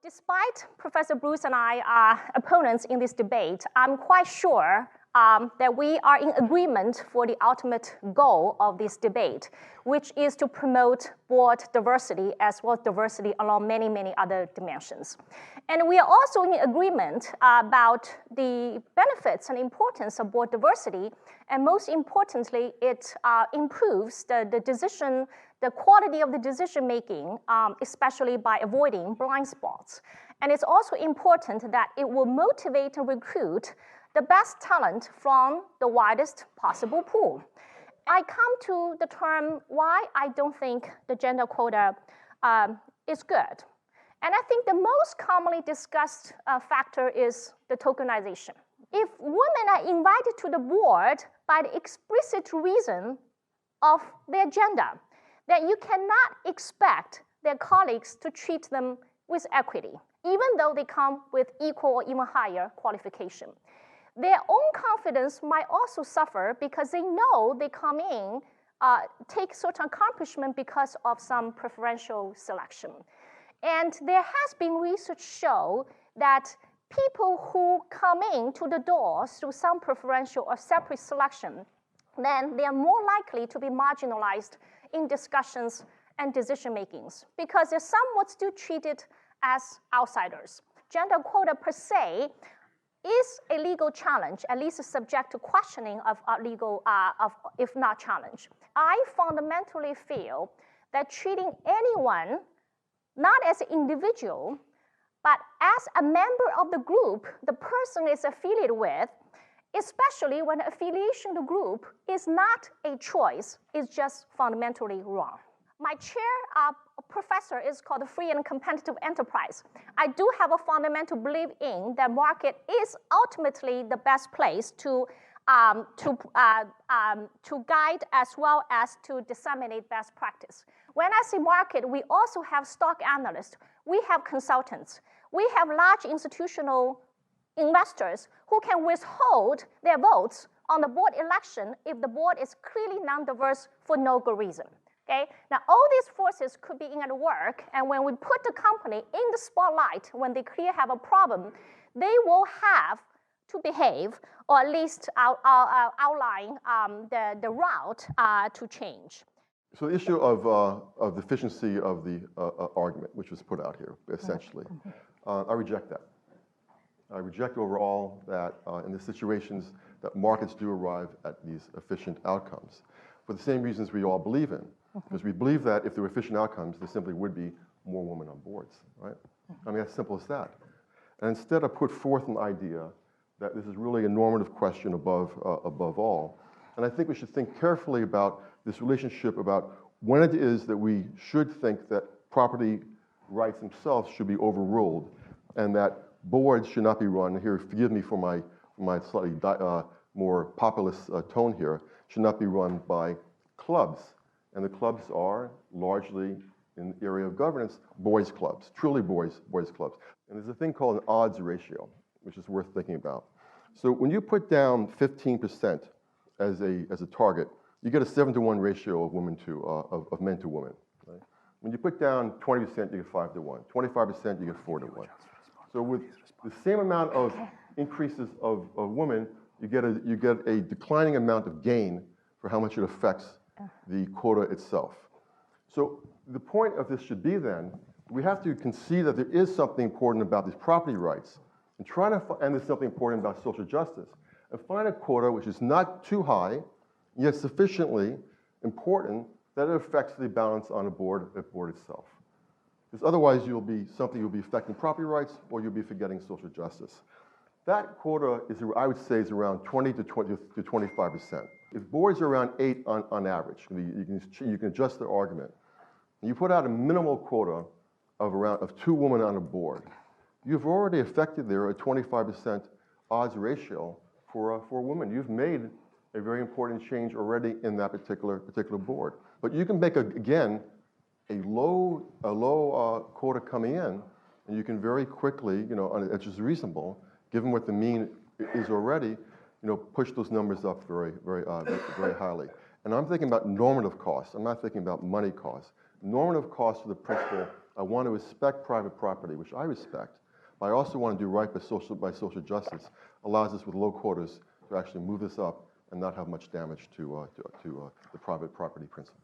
Despite Professor Bruce and I are opponents in this debate, I'm quite sure that we are in agreement for the ultimate goal of this debate, which is to promote board diversity as well as diversity along many, many other dimensions. And we are also in agreement about the benefits and importance of board diversity, and most importantly, it improves the quality of the decision making, especially by avoiding blind spots. And it's also important that it will motivate and recruit the best talent from the widest possible pool. I come to the term why I don't think the gender quota is good. And I think the most commonly discussed factor is the tokenization. If women are invited to the board by the explicit reason of their gender, then you cannot expect their colleagues to treat them with equity, even though they come with equal or even higher qualification. Their own confidence might also suffer because they know they come in, take certain accomplishment because of some preferential selection. And there has been research show that people who come in to the doors through some preferential or separate selection, then they are more likely to be marginalized in discussions and decision makings because they're somewhat still treated as outsiders. Gender quota per se is a legal challenge, at least subject to questioning of legal, if not challenge. I fundamentally feel that treating anyone not as an individual, but as a member of the group the person is affiliated with, especially when affiliation to the group is not a choice, is just fundamentally wrong. My chair professor is called the Free and Competitive Enterprise. I do have a fundamental belief in that market is ultimately the best place to guide as well as to disseminate best practice. When I say market, we also have stock analysts, we have consultants, we have large institutional investors who can withhold their votes on the board election if the board is clearly non-diverse for no good reason. Okay? Now, all these forces could be in at work, and when we put the company in the spotlight, when they clearly have a problem, they will have to behave, or at least outline the route to change. So the issue of the efficiency of the argument, which was put out here, essentially, I reject that. I reject overall that in the situations that markets do arrive at these efficient outcomes for the same reasons we all believe in. Because we believe that if there were efficient outcomes, there simply would be more women on boards, right? I mean, as simple as that. And instead, I put forth an idea that this is really a normative question above all. And I think we should think carefully about this relationship about when it is that we should think that property rights themselves should be overruled and that boards should not be run, here, forgive me for my slightly more populist tone here, should not be run by clubs. And the clubs are largely, in the area of governance, boys' clubs, truly boys' clubs. And there's a thing called an odds ratio, which is worth thinking about. So when you put down 15% as a target, you get a 7-to-1 ratio of of men to women. Right? When you put down 20%, you get 5-to-1. 25%, you get 4-to-1. So with the same amount of increases of women, you get a declining amount of gain for how much it affects the quota itself. So the point of this should be then, we have to concede that there is something important about these property rights and try to and there's something important about social justice and find a quota which is not too high, yet sufficiently important that it affects the balance on the board itself. Because otherwise you'll be affecting property rights or you'll be forgetting social justice. That quota is, I would say, is around 20 to 25%. If boards are around 8 on average, you can adjust the argument. And you put out a minimal quota of 2 women on a board. You've already affected there a 25% odds ratio for women. You've made a very important change already in that particular board. But you can make again a low quota coming in, and you can very quickly, which is reasonable, given what the mean is already, push those numbers up very highly. And I'm thinking about normative costs. I'm not thinking about money costs. Normative costs for the principle I want to respect private property, which I respect, but I also want to do right by social justice, allows us with low quotas to actually move this up and not have much damage to the private property principle.